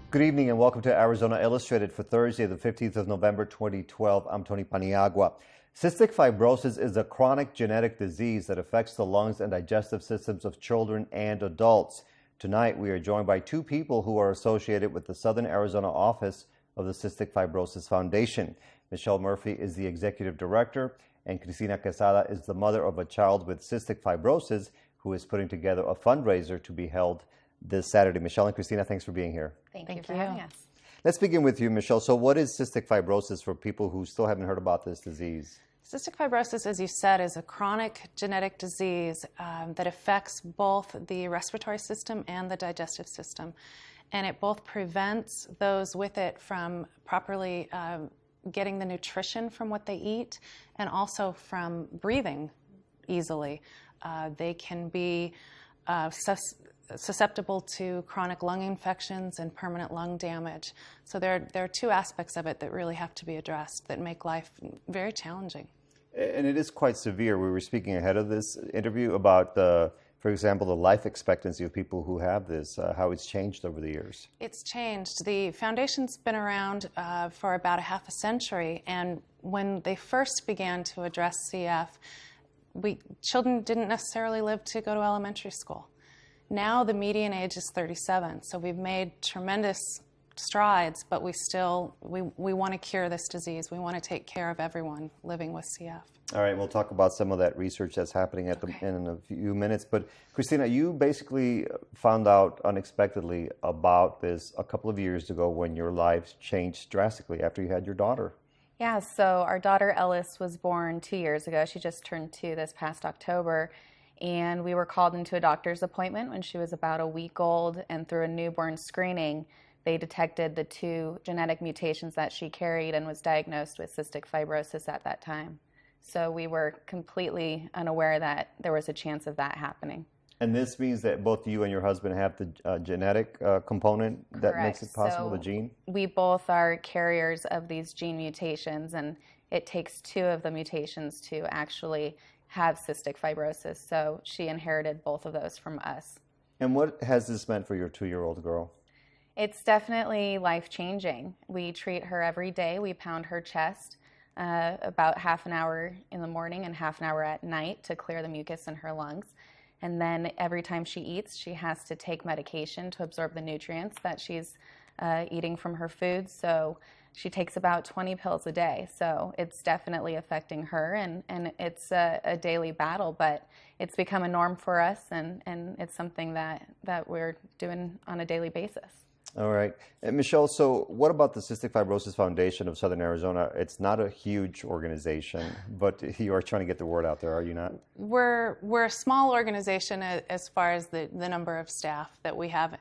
Good evening and welcome to Arizona Illustrated for Thursday, the 15th of November, 2012. I'm Tony Paniagua. Cystic fibrosis is a chronic genetic disease that affects the lungs and digestive systems of children and adults. Tonight, we are joined by two people who are associated with the Southern Arizona office of the Cystic Fibrosis Foundation. Michele Murphy is the executive director, and Kristina Quesada is the mother of a child with cystic fibrosis who is putting together a fundraiser to be held this Saturday. Michele and Kristina, thanks for being here. Thank you for having us. Let's begin with you, Michele. So what is cystic fibrosis for people who still haven't heard about this disease? Cystic fibrosis, as you said, is a chronic genetic disease that affects both the respiratory system and the digestive system. And it both prevents those with it from properly getting the nutrition from what they eat and also from breathing easily. They can be susceptible to chronic lung infections and permanent lung damage. So there are two aspects of it that really have to be addressed that make life very challenging. And it is quite severe. We were speaking ahead of this interview about, for example, the life expectancy of people who have this, how it's changed over the years. It's changed. The foundation's been around for about a half a century, and when they first began to address CF, children didn't necessarily live to go to elementary school. Now the median age is 37, so we've made tremendous strides, but we want to cure this disease. We want to take care of everyone living with CF. All right, we'll talk about some of that research that's happening in a few minutes. But Kristina, you basically found out unexpectedly about this a couple of years ago when your life changed drastically after you had your daughter. Yeah, so our daughter Ellis was born 2 years ago. She just turned 2 this past October. And we were called into a doctor's appointment when she was about a week old, and through a newborn screening, they detected the 2 genetic mutations that she carried and was diagnosed with cystic fibrosis at that time. So we were completely unaware that there was a chance of that happening. And this means that both you and your husband have the genetic component that Correct. Makes it possible, so the gene? We both are carriers of these gene mutations, and it takes 2 of the mutations to actually have cystic fibrosis. So she inherited both of those from us. And what has this meant for your 2-year-old girl? It's definitely life-changing. We treat her every day. We pound her chest about half an hour in the morning and half an hour at night to clear the mucus in her lungs. And then every time she eats, she has to take medication to absorb the nutrients that she's eating from her food. So she takes about 20 pills a day. So it's definitely affecting her, and it's a daily battle, but it's become a norm for us, and it's something that we're doing on a daily basis. All right. And Michele, so what about the Cystic Fibrosis Foundation of Southern Arizona? It's not a huge organization, but you are trying to get the word out there, are you not? We're a small organization as far as the number of staff that we have,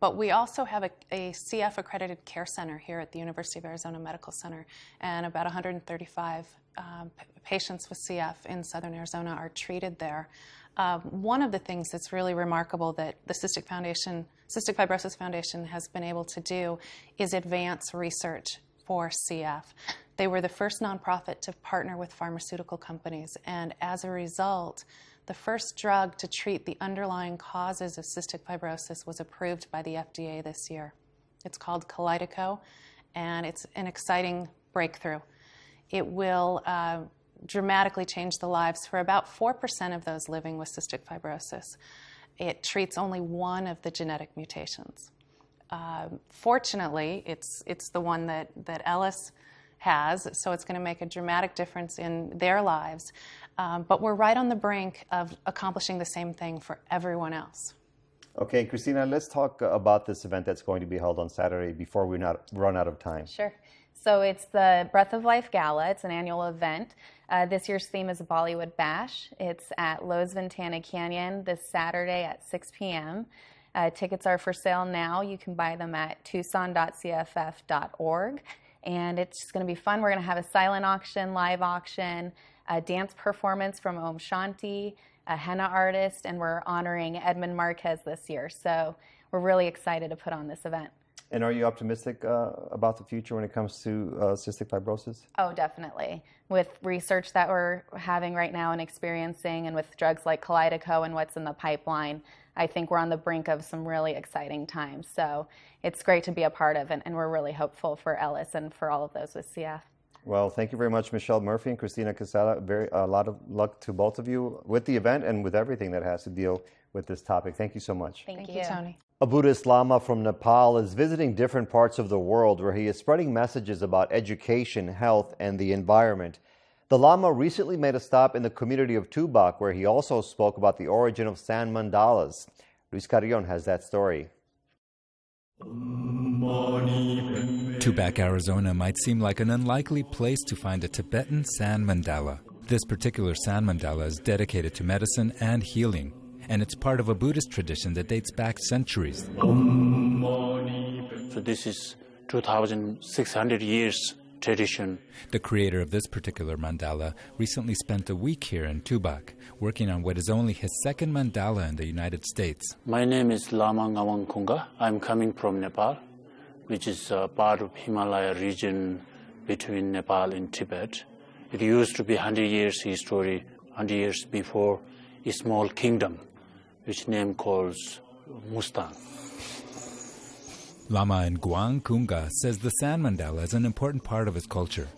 but we also have a CF accredited care center here at the University of Arizona Medical Center, and about 135 patients with CF in Southern Arizona are treated there. One of the things that's really remarkable that the Cystic Fibrosis Foundation has been able to do is advance research for CF. They were the first nonprofit to partner with pharmaceutical companies, and as a result, the first drug to treat the underlying causes of cystic fibrosis was approved by the FDA this year. It's called Kalydeco, and it's an exciting breakthrough. It will dramatically change the lives for about 4% of those living with cystic fibrosis. It treats only one of the genetic mutations. Fortunately, it's the one that Ellis has, so it's going to make a dramatic difference in their lives. But we're right on the brink of accomplishing the same thing for everyone else. Okay, Kristina, let's talk about this event that's going to be held on Saturday before we run out of time. Sure. So it's the Breath of Life Gala. It's an annual event. This year's theme is Bollywood Bash. It's at Lowe's Ventana Canyon this Saturday at 6 p.m. Tickets are for sale now. You can buy them at tucson.cff.org. And it's just going to be fun. We're going to have a silent auction, live auction, a dance performance from Om Shanti, a henna artist, and we're honoring Edmund Marquez this year. So we're really excited to put on this event. And are you optimistic about the future when it comes to cystic fibrosis? Oh, definitely. With research that we're having right now and experiencing, and with drugs like Kalydeco and what's in the pipeline, I think we're on the brink of some really exciting times. So it's great to be a part of, and we're really hopeful for Ellis and for all of those with CF. Well, thank you very much, Michele Murphy and Kristina Quesada. A lot of luck to both of you with the event and with everything that has to deal with this topic. Thank you so much. Thank you, Tony. A Buddhist Lama from Nepal is visiting different parts of the world where he is spreading messages about education, health, and the environment. The Lama recently made a stop in the community of Tubac, where he also spoke about the origin of Sand Mandalas. Luis Carrion has that story. Tubac, Arizona might seem like an unlikely place to find a Tibetan sand mandala. This particular sand mandala is dedicated to medicine and healing, and it's part of a Buddhist tradition that dates back centuries. So this is 2,600 years tradition. The creator of this particular mandala recently spent a week here in Tubac, working on what is only his second mandala in the United States. My name is Lama Ngawang Kunga. I'm coming from Nepal, which is part of Himalaya region between Nepal and Tibet. It used to be 100 years history, 100 years before a small kingdom, which name calls Mustang. Lama Ngawang Kunga says the sand mandala is an important part of his culture.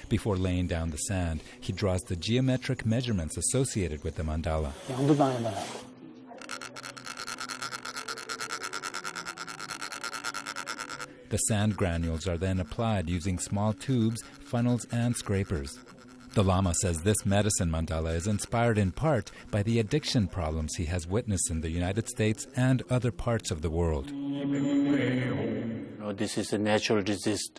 Before laying down the sand, he draws the geometric measurements associated with the mandala. The sand granules are then applied using small tubes, funnels, and scrapers. The Lama says this medicine mandala is inspired in part by the addiction problems he has witnessed in the United States and other parts of the world. This is a natural disease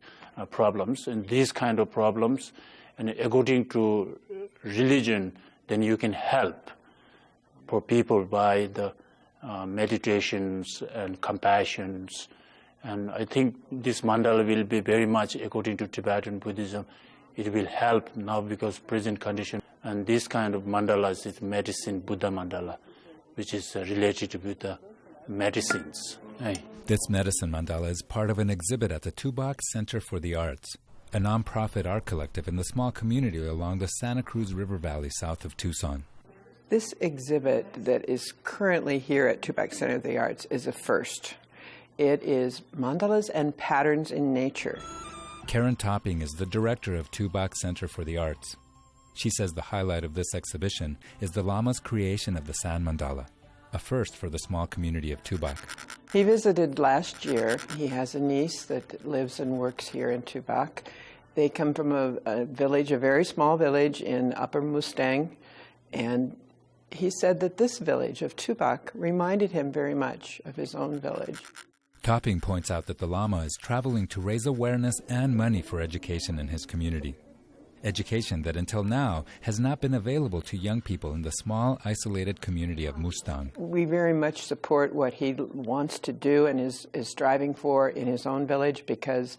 problems, and these kind of problems, and according to religion, then you can help for people by the meditations and compassions. And I think this mandala will be very much according to Tibetan Buddhism. It will help now because present condition. And this kind of mandalas is medicine Buddha mandala, which is related with the medicines. This medicine mandala is part of an exhibit at the Tubac Center for the Arts, a nonprofit art collective in the small community along the Santa Cruz River Valley south of Tucson. This exhibit that is currently here at Tubac Center of the Arts is a first. It is mandalas and patterns in nature. Karen Topping is the director of Tubac Center for the Arts. She says the highlight of this exhibition is the Lama's creation of the sand mandala, a first for the small community of Tubac. He visited last year. He has a niece that lives and works here in Tubac. They come from a village, a very small village in Upper Mustang, and he said that this village of Tubac reminded him very much of his own village. Topping points out that the Lama is traveling to raise awareness and money for education in his community. Education that until now has not been available to young people in the small, isolated community of Mustang. We very much support what he wants to do and is striving for in his own village, because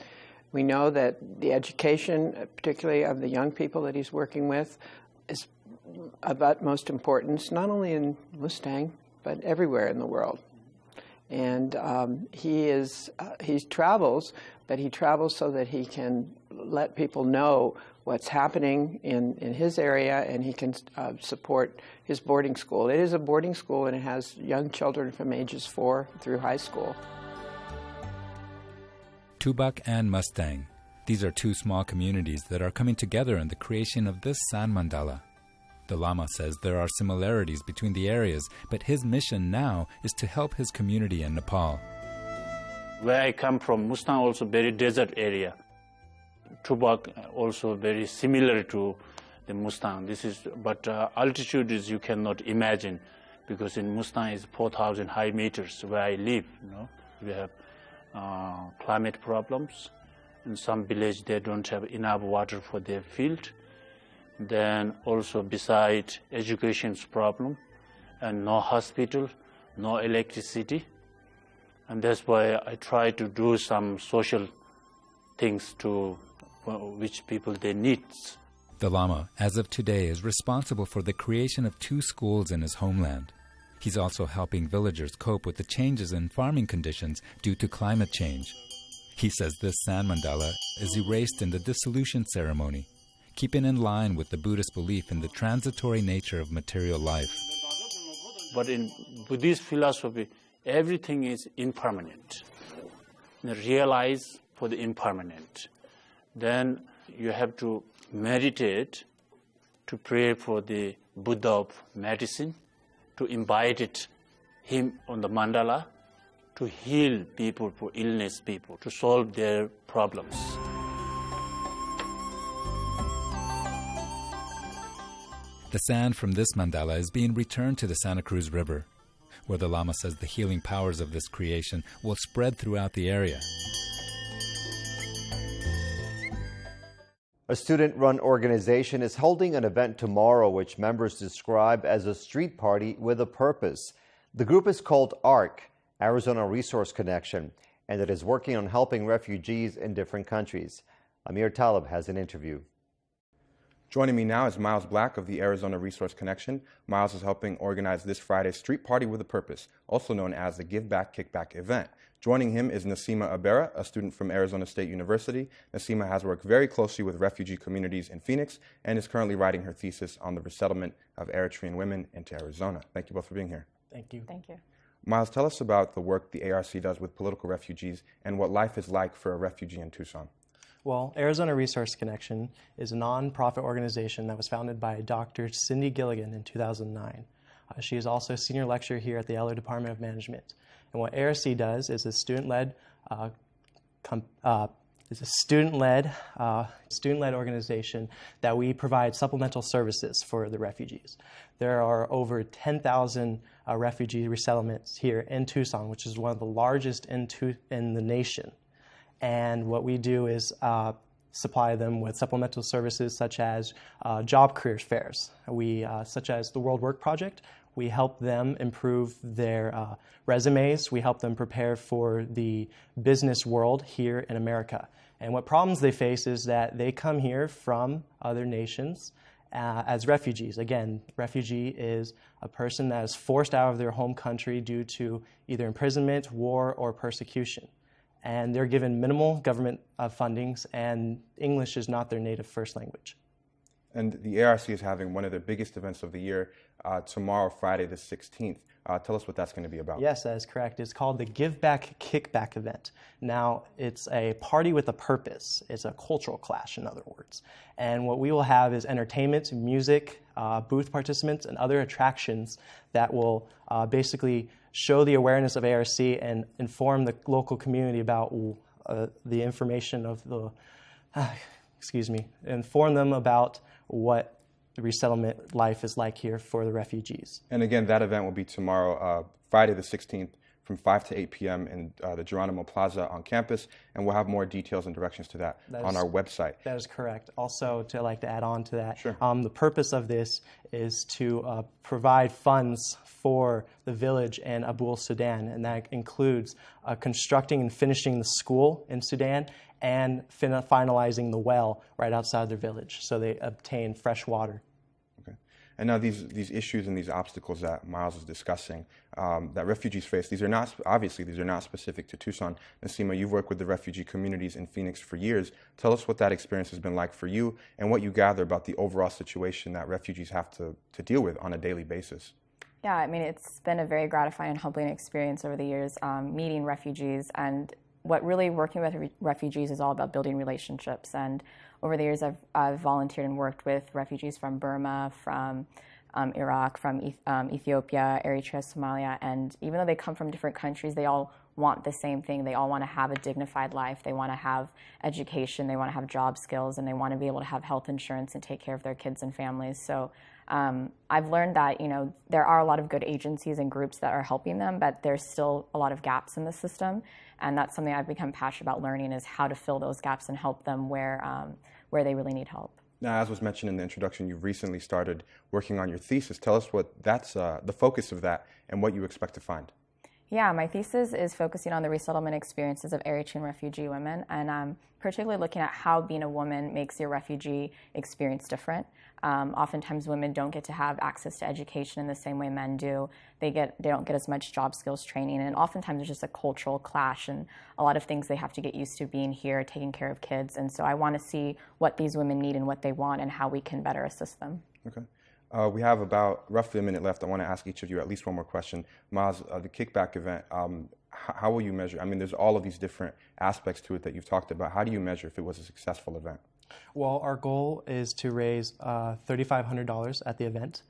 we know that the education, particularly of the young people that he's working with, is of utmost importance, not only in Mustang, but everywhere in the world. And he travels, but he travels so that he can let people know what's happening in his area, and he can support his boarding school. It is a boarding school, and it has young children from ages 4 through high school. Tubac and Mustang. These are two small communities that are coming together in the creation of this sand mandala. The Lama says there are similarities between the areas, but his mission now is to help his community in Nepal. Where I come from, Mustang also very desert area. Tubac also very similar to the Mustang. But altitude is you cannot imagine, because in Mustang is 4,000 high meters where I live. We have climate problems. In some village they don't have enough water for their field. Then also beside education's problem, and no hospital, no electricity. And that's why I try to do some social things to which people they need. The Lama, as of today, is responsible for the creation of 2 schools in his homeland. He's also helping villagers cope with the changes in farming conditions due to climate change. He says this Sand Mandala is erased in the dissolution ceremony, keeping in line with the Buddhist belief in the transitory nature of material life. But in Buddhist philosophy, everything is impermanent. Realize for the impermanent. Then you have to meditate, to pray for the Buddha of medicine, to invite him on the mandala, to heal people, for illness people, to solve their problems. The sand from this mandala is being returned to the Santa Cruz River, where the Lama says the healing powers of this creation will spread throughout the area. A student-run organization is holding an event tomorrow which members describe as a street party with a purpose. The group is called ARC, Arizona Resource Connection, and it is working on helping refugees in different countries. Amir Talib has an interview. Joining me now is Miles Black of the Arizona Resource Connection. Miles is helping organize this Friday's Street Party with a Purpose, also known as the GiveBack KickBack event. Joining him is Nesima Aberra, a student from Arizona State University. Nesima has worked very closely with refugee communities in Phoenix and is currently writing her thesis on the resettlement of Eritrean women into Arizona. Thank you both for being here. Thank you. Thank you. Miles, tell us about the work the ARC does with political refugees and what life is like for a refugee in Tucson. Well, Arizona Resource Connection is a non-profit organization that was founded by Dr. Cindy Gilligan in 2009. She is also a senior lecturer here at the LA Department of Management. And what ARC does is a student-led organization that we provide supplemental services for the refugees. There are over 10,000 refugee resettlements here in Tucson, which is one of the largest in the nation. And what we do is supply them with supplemental services such as job career fairs. Such as the World Work Project, we help them improve their resumes. We help them prepare for the business world here in America. And what problems they face is that they come here from other nations as refugees. Again, refugee is a person that is forced out of their home country due to either imprisonment, war, or persecution. And they're given minimal government fundings, and English is not their native first language. And the ARC is having one of their biggest events of the year tomorrow, Friday the 16th. Tell us what that's going to be about. Yes, that is correct. It's called the GiveBack KickBack event. Now, it's a party with a purpose. It's a cultural clash, in other words. And what we will have is entertainment, music, booth participants, and other attractions that will basically show the awareness of ARC and inform the local community about the information of the, inform them about what the resettlement life is like here for the refugees. And again, that event will be tomorrow, Friday the 16th, from 5 to 8 p.m. in the Geronimo Plaza on campus, and we'll have more details and directions to that on our website. That is correct. Also, to add on to that, sure. The purpose of this is to provide funds for the village in Abul, Sudan, and that includes constructing and finishing the school in Sudan and finalizing the well right outside their village so they obtain fresh water. Okay. And now these issues and these obstacles that Miles is discussing that refugees face, these are not specific to Tucson. Nesima, you've worked with the refugee communities in Phoenix for years. Tell us what that experience has been like for you and what you gather about the overall situation that refugees have to deal with on a daily basis. Yeah, I mean, it's been a very gratifying and humbling experience over the years, meeting refugees. And what really working with refugees is all about building relationships. And over the years, I've volunteered and worked with refugees from Burma, from Iraq, from Ethiopia, Eritrea, Somalia. And even though they come from different countries, they all want the same thing. They all want to have a dignified life. They want to have education. They want to have job skills. And they want to be able to have health insurance and take care of their kids and families. So I've learned that, there are a lot of good agencies and groups that are helping them, but there's still a lot of gaps in the system. And that's something I've become passionate about learning, is how to fill those gaps and help them where they really need help. Now, as was mentioned in the introduction, you've recently started working on your thesis. Tell us what that's the focus of that and what you expect to find. Yeah, my thesis is focusing on the resettlement experiences of Eritrean refugee women, and particularly looking at how being a woman makes your refugee experience different. Oftentimes women don't get to have access to education in the same way men do. They don't get as much job skills training, and oftentimes there's just a cultural clash and a lot of things they have to get used to being here, taking care of kids. And so I want to see what these women need and what they want and how we can better assist them. Okay. We have about roughly a minute left. I want to ask each of you at least one more question. Miles, the Kickback event, how will you measure? I mean, there's all of these different aspects to it that you've talked about. How do you measure if it was a successful event? Well, our goal is to raise $3,500 at the event.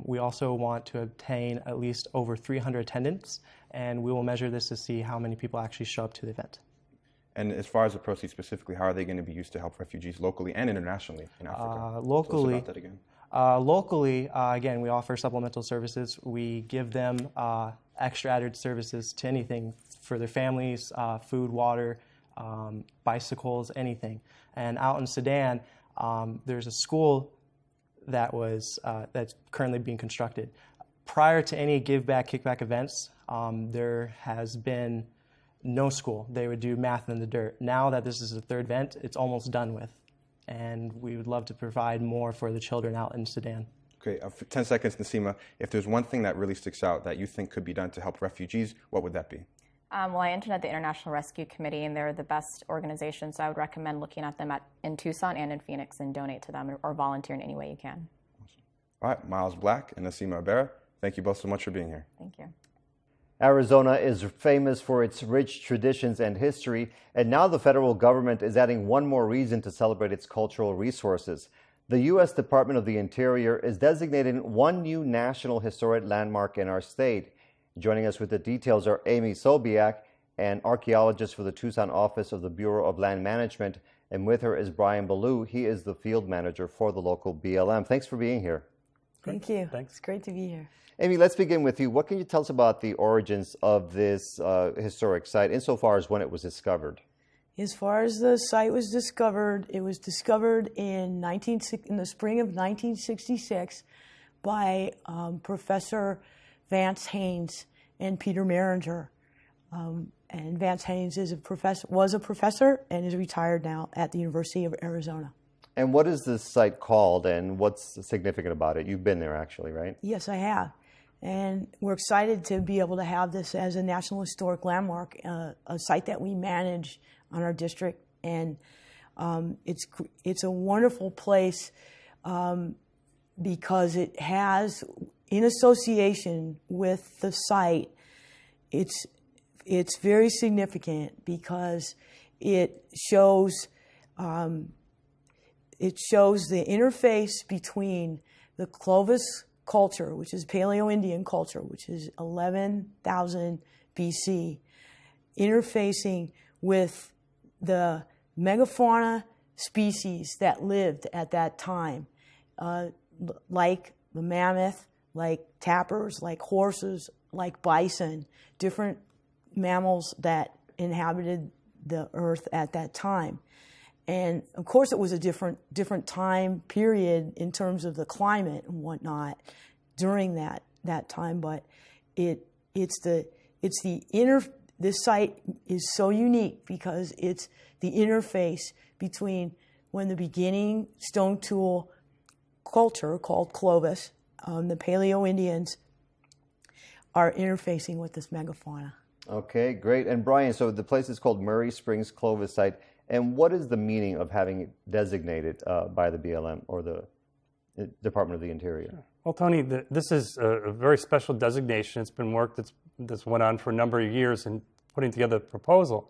We also want to obtain at least over 300 attendants, and we will measure this to see how many people actually show up to the event. And as far as the proceeds specifically, how are they going to be used to help refugees locally and internationally in Africa? Locally, Tell us about that again. Again, we offer supplemental services. We give them extra added services to anything for their families, food, water, bicycles, anything. And out in Sudan, there's a school that's currently being constructed. Prior to any GiveBack KickBack events, there has been no school. They would do math in the dirt. Now that this is the third event, it's almost done with. And we would love to provide more for the children out in Sudan. Okay, for 10 seconds, Nesima, if there's one thing that really sticks out that you think could be done to help refugees, what would that be? Well, I interned at the International Rescue Committee, and they're the best organization, so I would recommend looking at them in Tucson and in Phoenix and donate to them or volunteer in any way you can. Awesome. All right, Miles Black and Nesima Aberra, thank you both so much for being here. Thank you. Arizona is famous for its rich traditions and history, and now the federal government is adding one more reason to celebrate its cultural resources. The U.S. Department of the Interior is designating one new National Historic Landmark in our state. Joining us with the details are Amy Sobiak, an archaeologist for the Tucson office of the Bureau of Land Management, and with her is Brian Ballou. He is the field manager for the local BLM. Thanks for being here. Thank you. Thanks. It's great to be here. Amy, let's begin with you. What can you tell us about the origins of this historic site insofar as when it was discovered? As far as the site was discovered, it was discovered in the spring of 1966 by Professor Vance Haynes and Peter Maringer. And Vance Haynes was a professor and is retired now at the University of Arizona. And what is this site called, and what's significant about it? You've been there, actually, right? Yes, I have. And we're excited to be able to have this as a National Historic Landmark, a site that we manage on our district. And it's a wonderful place because it has, in association with the site, it's very significant because it shows the interface between the Clovis culture, which is Paleo-Indian culture, which is 11,000 BC, interfacing with the megafauna species that lived at that time, like the mammoth, like tapirs, like horses, like bison, different mammals that inhabited the earth at that time. And of course, it was a different time period in terms of the climate and whatnot during that time. But this site is so unique because it's the interface between when the beginning stone tool culture called Clovis, the Paleo-Indians, are interfacing with this megafauna. Okay, great. And Brian, so the place is called Murray Springs Clovis Site. And what is the meaning of having it designated by the BLM or the Department of the Interior? Sure. Well, Tony, this is a very special designation. It's been work that's went on for a number of years in putting together the proposal.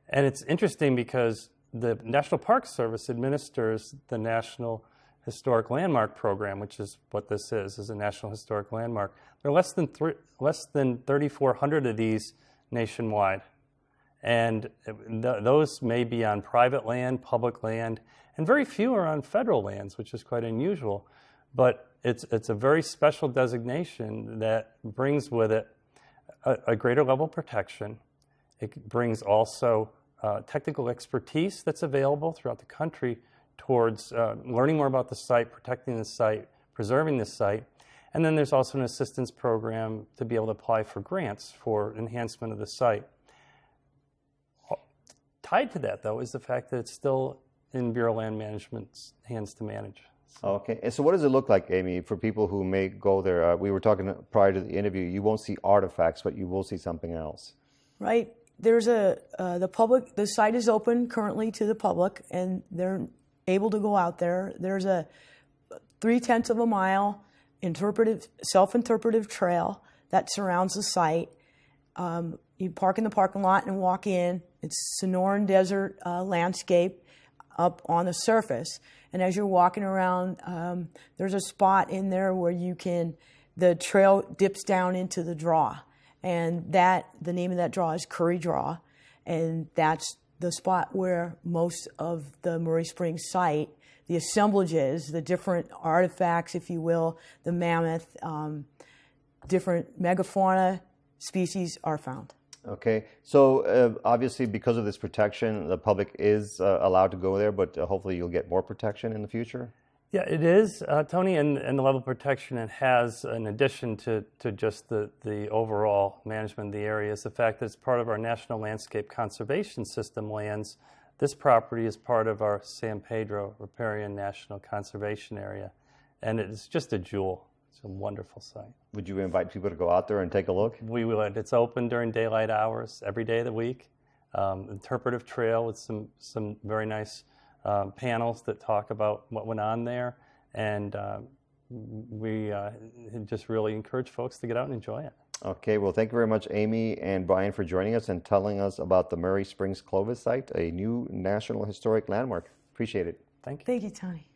And it's interesting because the National Park Service administers the National Historic Landmark Program, which is what this is a National Historic Landmark. There are less than 3,400 of these nationwide. And those may be on private land, public land, and very few are on federal lands, which is quite unusual. But it's a very special designation that brings with it a greater level of protection. It brings also technical expertise that's available throughout the country towards learning more about the site, protecting the site, preserving the site. And then there's also an assistance program to be able to apply for grants for enhancement of the site. Tied to that, though, is the fact that it's still in Bureau of Land Management's hands to manage. Okay, and so what does it look like, Amy, for people who may go there? We were talking prior to the interview, you won't see artifacts, but you will see something else. Right. There's the site is open currently to the public, and they're able to go out there. There's a 0.3 of a mile self-interpretive trail that surrounds the site. You park in the parking lot and walk in. It's Sonoran desert landscape up on the surface. And as you're walking around, there's a spot in there where the trail dips down into the draw. And the name of that draw is Curry Draw. And that's the spot where most of the Murray Springs site, the assemblages, the different artifacts, if you will, the mammoth, different megafauna species are found. Okay, so obviously because of this protection, the public is allowed to go there, but hopefully you'll get more protection in the future? Yeah, it is, Tony, and the level of protection it has, in addition to just the overall management of the area, is the fact that it's part of our National Landscape Conservation System lands. This property is part of our San Pedro Riparian National Conservation Area, and it's just a jewel. It's a wonderful site. Would you invite people to go out there and take a look? We would. It's open during daylight hours every day of the week. Interpretive trail with some very nice panels that talk about what went on there, and we just really encourage folks to get out and enjoy it. Okay, well, thank you very much, Amy and Brian, for joining us and telling us about the Murray Springs Clovis site, a new National Historic Landmark. Appreciate it. Thank you. Thank you, Tony.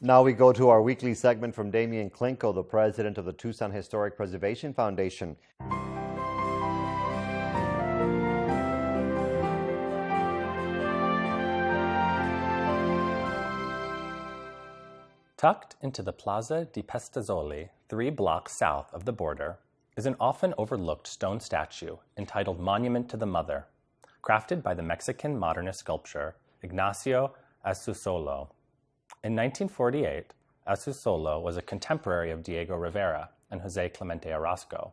Now we go to our weekly segment from Damian Klinko, the president of the Tucson Historic Preservation Foundation. Tucked into the Plaza di Pestazzoli, 3 blocks south of the border, is an often overlooked stone statue entitled Monument to the Mother, crafted by the Mexican modernist sculptor Ignacio Asusolo. In 1948, Asusolo was a contemporary of Diego Rivera and José Clemente Orozco.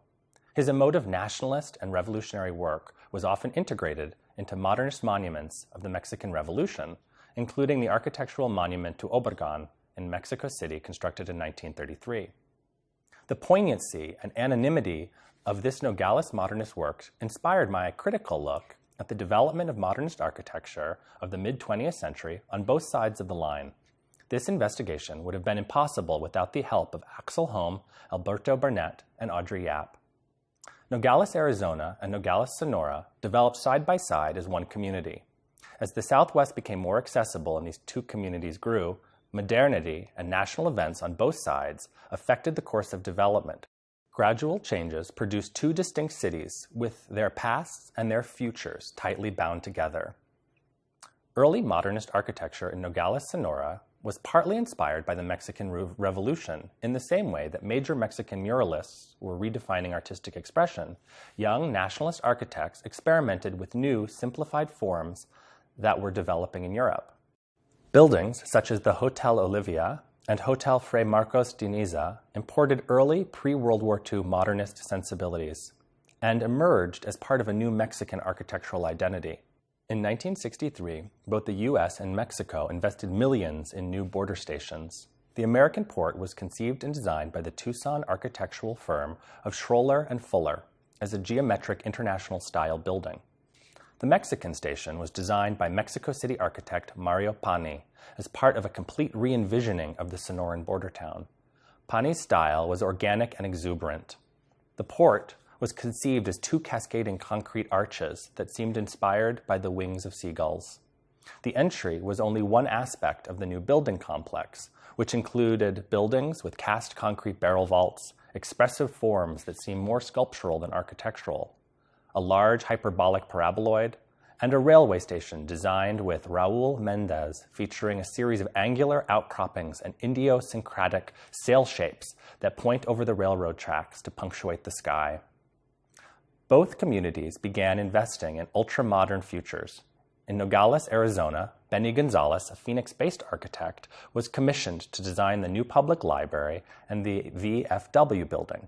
His emotive nationalist and revolutionary work was often integrated into modernist monuments of the Mexican Revolution, including the architectural monument to Obregon in Mexico City, constructed in 1933. The poignancy and anonymity of this Nogales modernist work inspired my critical look at the development of modernist architecture of the mid-20th century on both sides of the line. This investigation would have been impossible without the help of Axel Holm, Alberto Burnett, and Audrey Yap. Nogales, Arizona, and Nogales, Sonora developed side by side as one community. As the Southwest became more accessible and these two communities grew, modernity and national events on both sides affected the course of development. Gradual changes produced 2 distinct cities with their pasts and their futures tightly bound together. Early modernist architecture in Nogales, Sonora was partly inspired by the Mexican Revolution. In the same way that major Mexican muralists were redefining artistic expression, young nationalist architects experimented with new, simplified forms that were developing in Europe. Buildings such as the Hotel Olivia and Hotel Fray Marcos de Niza imported early pre-World War II modernist sensibilities and emerged as part of a new Mexican architectural identity. In 1963, both the U.S. and Mexico invested millions in new border stations. The American port was conceived and designed by the Tucson architectural firm of Schroller and Fuller as a geometric international-style building. The Mexican station was designed by Mexico City architect Mario Pani as part of a complete re-envisioning of the Sonoran border town. Pani's style was organic and exuberant. The port was conceived as 2 cascading concrete arches that seemed inspired by the wings of seagulls. The entry was only one aspect of the new building complex, which included buildings with cast concrete barrel vaults, expressive forms that seemed more sculptural than architectural. a large hyperbolic paraboloid, and a railway station designed with Raul Mendez, featuring a series of angular outcroppings and idiosyncratic sail shapes that point over the railroad tracks to punctuate the sky. Both communities began investing in ultra-modern futures. In Nogales, Arizona, Benny Gonzalez, a Phoenix-based architect, was commissioned to design the new public library and the VFW building.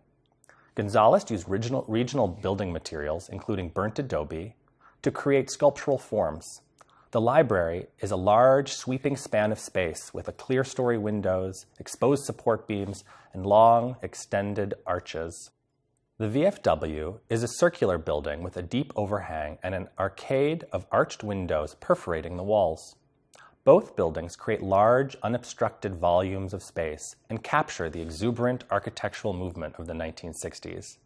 Gonzalez used regional building materials, including burnt adobe, to create sculptural forms. The library is a large, sweeping span of space with clear-story windows, exposed support beams, and long, extended arches. The VFW is a circular building with a deep overhang and an arcade of arched windows perforating the walls. Both buildings create large, unobstructed volumes of space and capture the exuberant architectural movement of the 1960s.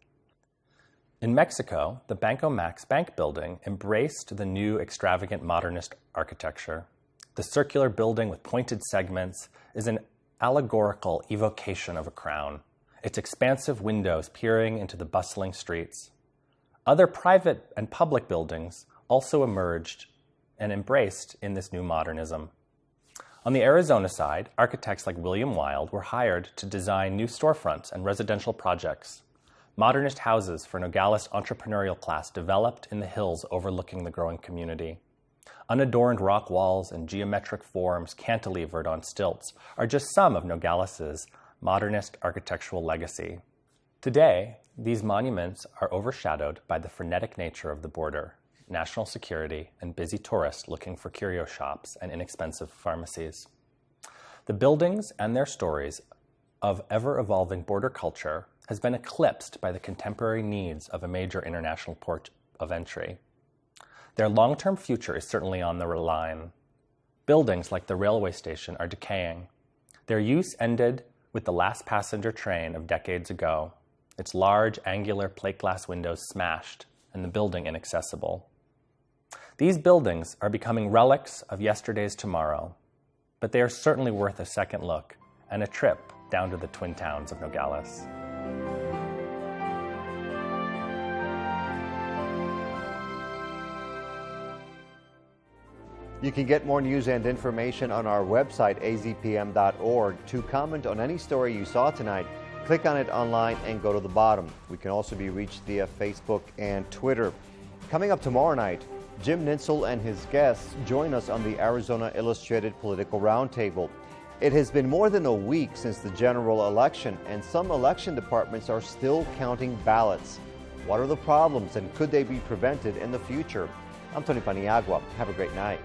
In Mexico, the Banco Max Bank building embraced the new extravagant modernist architecture. The circular building with pointed segments is an allegorical evocation of a crown, its expansive windows peering into the bustling streets. Other private and public buildings also emerged and embraced in this new modernism. On the Arizona side, architects like William Wild were hired to design new storefronts and residential projects. Modernist houses for Nogales' entrepreneurial class developed in the hills overlooking the growing community. Unadorned rock walls and geometric forms cantilevered on stilts are just some of Nogales' modernist architectural legacy. Today, these monuments are overshadowed by the frenetic nature of the border, national security, and busy tourists looking for curio shops and inexpensive pharmacies. The buildings and their stories of ever-evolving border culture has been eclipsed by the contemporary needs of a major international port of entry. Their long-term future is certainly on the line. Buildings like the railway station are decaying. Their use ended with the last passenger train of decades ago, its large angular plate glass windows smashed and the building inaccessible. These buildings are becoming relics of yesterday's tomorrow, but they are certainly worth a second look and a trip down to the twin towns of Nogales. You can get more news and information on our website, azpm.org. To comment on any story you saw tonight, click on it online and go to the bottom. We can also be reached via Facebook and Twitter. Coming up tomorrow night, Jim Nitzel and his guests join us on the Arizona Illustrated Political Roundtable. It has been more than a week since the general election, and some election departments are still counting ballots. What are the problems, and could they be prevented in the future? I'm Tony Paniagua. Have a great night.